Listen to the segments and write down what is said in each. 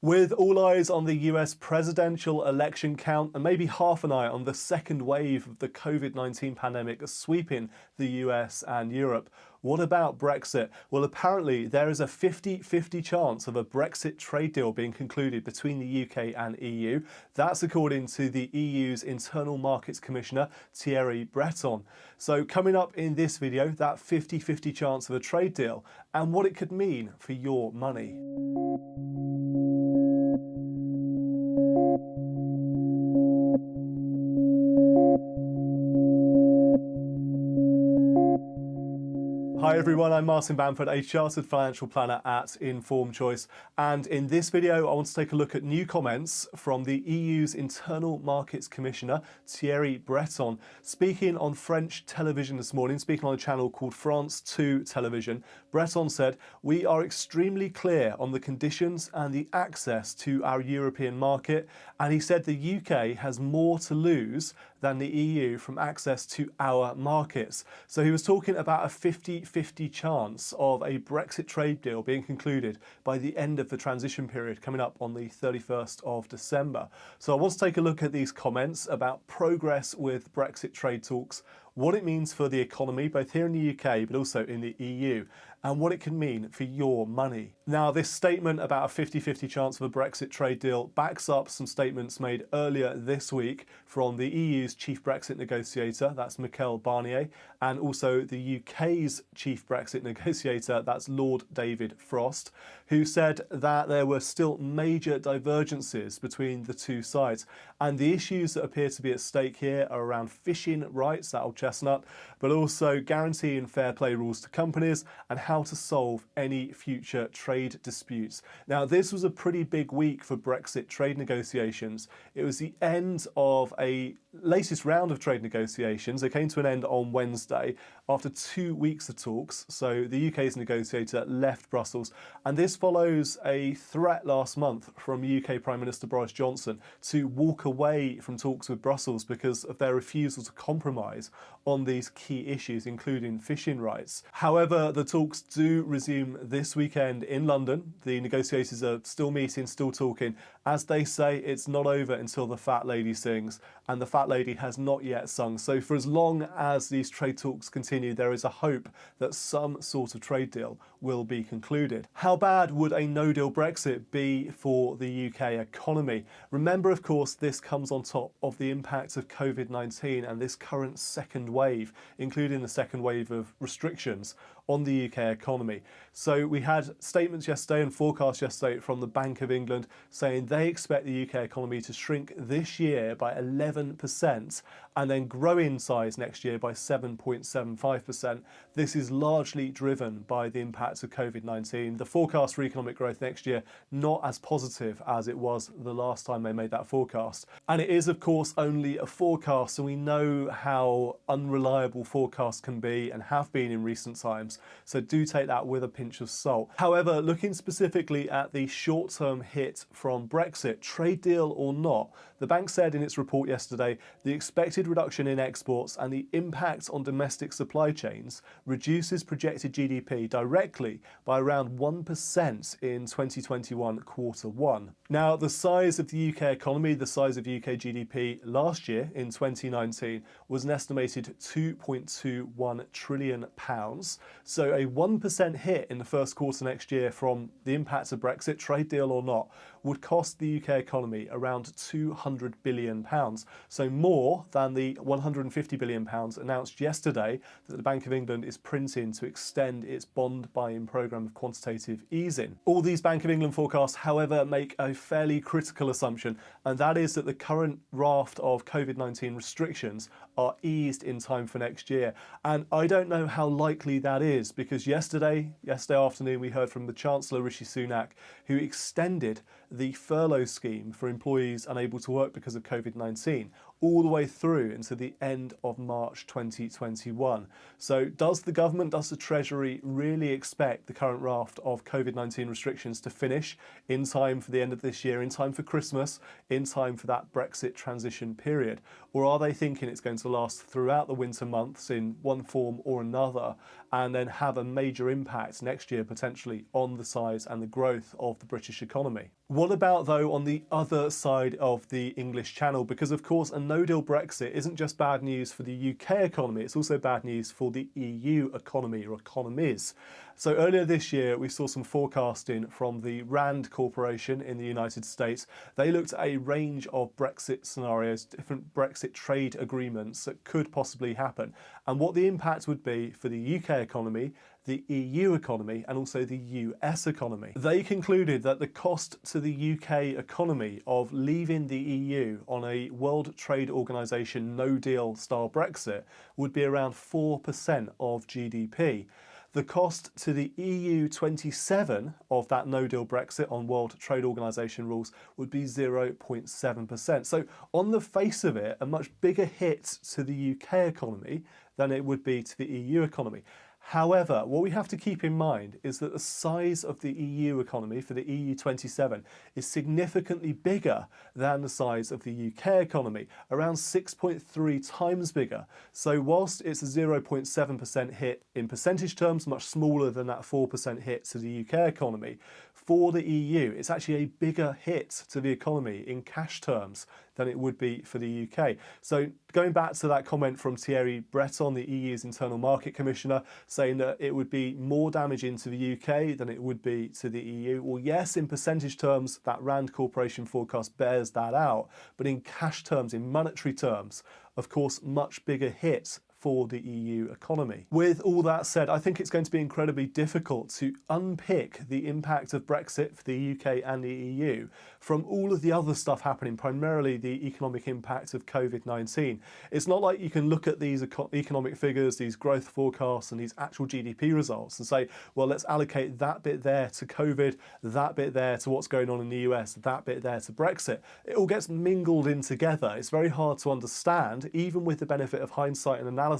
With all eyes on the US presidential election count and maybe half an eye on the second wave of the COVID-19 pandemic sweeping the US and Europe, what about Brexit? Well, apparently there is a 50-50 chance of a Brexit trade deal being concluded between the UK and EU. That's according to the EU's Internal Markets Commissioner, Thierry Breton. So coming up in this video, that 50-50 chance of a trade deal and what it could mean for your money. Hi everyone, I'm Martin Bamford, a chartered financial planner at Informed Choice, and in this video I want to take a look at new comments from the EU's Internal Markets Commissioner, Thierry Breton. Speaking on French television this morning, speaking on a channel called France 2 Television, Breton said, "We are extremely clear on the conditions and the access to our European market," and he said the UK has more to lose than the EU from access to our markets. So he was talking about a 50-50 chance of a Brexit trade deal being concluded by the end of the transition period coming up on the 31st of December. So I want to take a look at these comments about progress with Brexit trade talks, what it means for the economy, both here in the UK but also in the EU, and what it can mean for your money. Now, this statement about a 50-50 chance of a Brexit trade deal backs up some statements made earlier this week from the EU's chief Brexit negotiator, that's Michel Barnier, and also the UK's chief Brexit negotiator, that's Lord David Frost, who said that there were still major divergences between the two sides. And the issues that appear to be at stake here are around fishing rights, that old chestnut, but also guaranteeing fair play rules to companies and how to solve any future trade disputes. Now, this was a pretty big week for Brexit trade negotiations. It was the end of a latest round of trade negotiations. They came to an end on Wednesday after 2 weeks of talks. So the UK's negotiator left Brussels, and this follows a threat last month from UK Prime Minister Boris Johnson to walk away from talks with Brussels because of their refusal to compromise on these key issues, including fishing rights. However, the talks do resume this weekend in London. The negotiators are still meeting, still talking. As they say, it's not over until the fat lady sings, and the fat lady has not yet sung. So for as long as these trade talks continue, there is a hope that some sort of trade deal will be concluded. How bad would a no-deal Brexit be for the UK economy? Remember, of course, this comes on top of the impact of COVID-19 and this current second wave, including the second wave of restrictions on the UK economy. So we had statements yesterday and forecasts yesterday from the Bank of England saying they expect the UK economy to shrink this year by 11% and then grow in size next year by 7.75%. This is largely driven by the impacts of COVID-19. The forecast for economic growth next year not as positive as it was the last time they made that forecast. And it is, of course, only a forecast, so we know how unreliable forecasts can be and have been in recent times. So do take that with a pinch of salt. However, looking specifically at the short-term hit from Brexit, trade deal or not, the bank said in its report yesterday the expected reduction in exports and the impact on domestic supply chains reduces projected GDP directly by around 1% in 2021 quarter one. Now, the size of the UK economy, the size of UK GDP last year in 2019 was an estimated £2.21 trillion. So a 1% hit in the first quarter next year from the impacts of Brexit, trade deal or not, would cost the UK economy around £200 billion. So more than the £150 billion announced yesterday that the Bank of England is printing to extend its bond buying programme of quantitative easing. All these Bank of England forecasts, however, make a fairly critical assumption, and that is that the current raft of COVID-19 restrictions are eased in time for next year. And I don't know how likely that is, because yesterday afternoon we heard from the Chancellor Rishi Sunak, who extended the furlough scheme for employees unable to work because of COVID-19 all the way through into the end of March 2021. So does the government, does the Treasury really expect the current raft of COVID-19 restrictions to finish in time for the end of this year, in time for Christmas, in time for that Brexit transition period? Or are they thinking it's going to last throughout the winter months in one form or another, and then have a major impact next year potentially on the size and the growth of the British economy? What about, though, on the other side of the English Channel? Because, of course, a no-deal Brexit isn't just bad news for the UK economy, it's also bad news for the EU economy, or economies. So earlier this year, we saw some forecasting from the Rand Corporation in the United States. They looked at a range of Brexit scenarios, different Brexit trade agreements that could possibly happen, and what the impact would be for the UK economy, the EU economy, and also the US economy. They concluded that the cost to the UK economy of leaving the EU on a World Trade Organization no-deal style Brexit would be around 4% of GDP. The cost to the EU 27 of that no-deal Brexit on World Trade Organization rules would be 0.7%. So on the face of it, a much bigger hit to the UK economy than it would be to the EU economy. However, what we have to keep in mind is that the size of the EU economy for the EU 27 is significantly bigger than the size of the UK economy, around 6.3 times bigger. So whilst it's a 0.7% hit in percentage terms, much smaller than that 4% hit to the UK economy, for the EU, it's actually a bigger hit to the economy in cash terms than it would be for the UK. So going back to that comment from Thierry, Breton, the EU's Internal Market Commissioner, saying that it would be more damaging to the UK than it would be to the EU. Well, yes, in percentage terms, that Rand Corporation forecast bears that out, but in cash terms, in monetary terms, of course, much bigger hit for the EU economy. With all that said, I think it's going to be incredibly difficult to unpick the impact of Brexit for the UK and the EU from all of the other stuff happening, primarily the economic impact of COVID-19. It's not like you can look at these economic figures, these growth forecasts and these actual GDP results and say, well, let's allocate that bit there to COVID, that bit there to what's going on in the US, that bit there to Brexit. It all gets mingled in together. It's very hard to understand, even with the benefit of hindsight and analysis,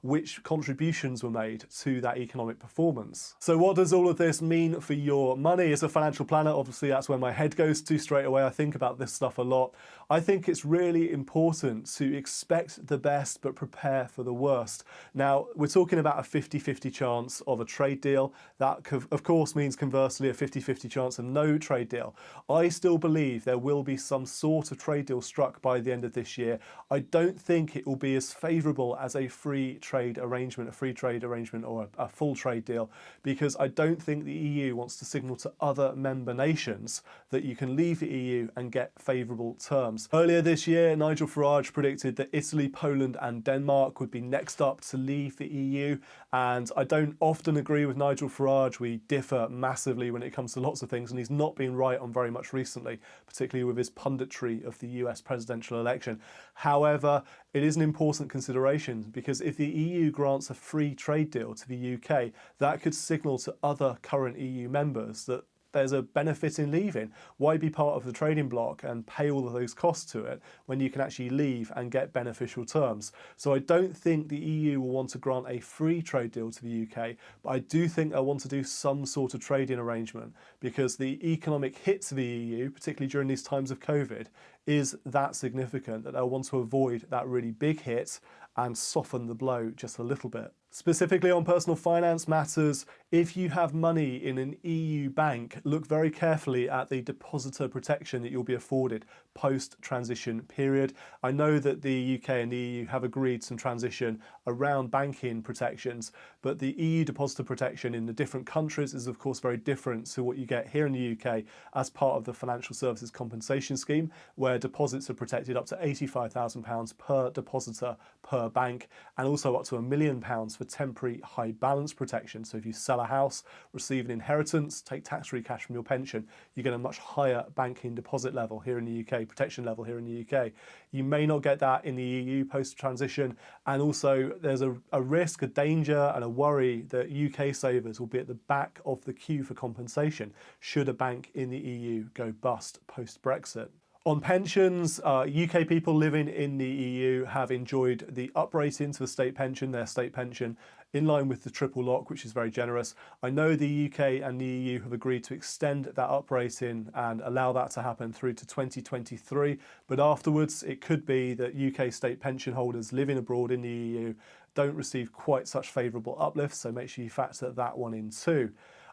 which contributions were made to that economic performance. So what does all of this mean for your money? As a financial planner, obviously that's where my head goes to straight away. I think about this stuff a lot. I think it's really important to expect the best but prepare for the worst. Now, we're talking about a 50-50 chance of a trade deal. That, of course, means conversely a 50-50 chance of no trade deal. I still believe there will be some sort of trade deal struck by the end of this year. I don't think it will be as favourable as a free trade arrangement or a full trade deal, because I don't think the EU wants to signal to other member nations that you can leave the EU and get favourable terms. Earlier this year, Nigel Farage predicted that Italy, Poland and Denmark would be next up to leave the EU, and I don't often agree with Nigel Farage. We differ massively when it comes to lots of things, and he's not been right on very much recently, particularly with his punditry of the US presidential election. However, it is an important consideration, because if the EU grants a free trade deal to the UK, that could signal to other current EU members that there's a benefit in leaving. Why be part of the trading bloc and pay all of those costs to it when you can actually leave and get beneficial terms? So I don't think the EU will want to grant a free trade deal to the UK, but I do think they'll want to do some sort of trading arrangement, because the economic hit to the EU, particularly during these times of COVID, is that significant that they'll want to avoid that really big hit and soften the blow just a little bit. Specifically on personal finance matters, if you have money in an EU bank, look very carefully at the depositor protection that you'll be afforded post-transition period. I know that the UK and the EU have agreed some transition around banking protections, but the EU depositor protection in the different countries is of course very different to what you get here in the UK as part of the Financial Services Compensation Scheme, where deposits are protected up to £85,000 per depositor per bank, and also up to £1 million for temporary high balance protection. So if you sell a house, receive an inheritance, take tax-free cash from your pension, you get a much higher banking deposit level here in the UK, protection level here in the UK. You may not get that in the EU post-transition, and also there's a risk, a danger and a worry that UK savers will be at the back of the queue for compensation should a bank in the EU go bust post-Brexit. On pensions, UK people living in the EU have enjoyed the uprating to the state pension, their state pension, in line with the triple lock, which is very generous. I know the UK and the EU have agreed to extend that uprating and allow that to happen through to 2023, but afterwards it could be that UK state pension holders living abroad in the EU don't receive quite such favourable uplifts, so make sure you factor that one in too.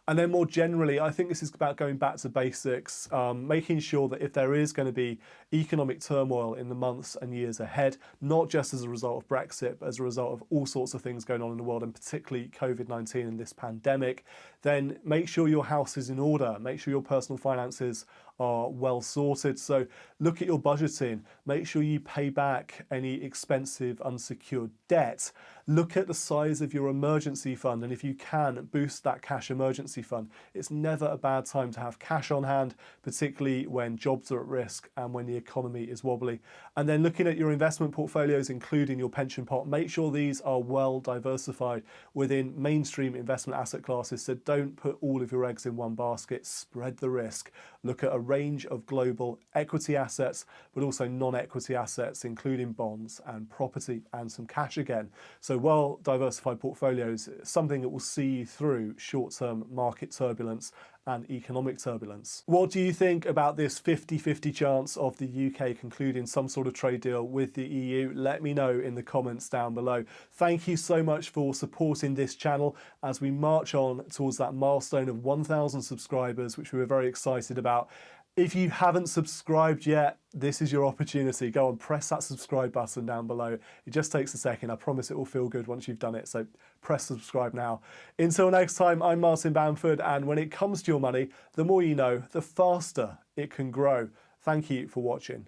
And then more generally, I think this is about going back to basics, making sure that if there is going to be economic turmoil in the months and years ahead, not just as a result of Brexit, but as a result of all sorts of things going on in the world, and particularly COVID-19 and this pandemic, then make sure your house is in order, make sure your personal finances are well sorted. So look at your budgeting, make sure you pay back any expensive unsecured debt. Look at the size of your emergency fund, and if you can, boost that cash emergency fund. It's never a bad time to have cash on hand, particularly when jobs are at risk and when the economy is wobbly. And then looking at your investment portfolios, including your pension pot, make sure these are well diversified within mainstream investment asset classes. So don't put all of your eggs in one basket, spread the risk. Look at a range of global equity assets, but also non-equity assets, including bonds and property and some cash again. So well-diversified portfolios, something that will see you through short-term market turbulence and economic turbulence. What do you think about this 50-50 chance of the UK concluding some sort of trade deal with the EU? Let me know in the comments down below. Thank you so much for supporting this channel as we march on towards that milestone of 1,000 subscribers, which we were very excited about. If you haven't subscribed yet, this is your opportunity. Go on, press that subscribe button down below. It just takes a second. I promise it will feel good once you've done it. So press subscribe now. Until next time, I'm Martin Bamford. And when it comes to your money, the more you know, the faster it can grow. Thank you for watching.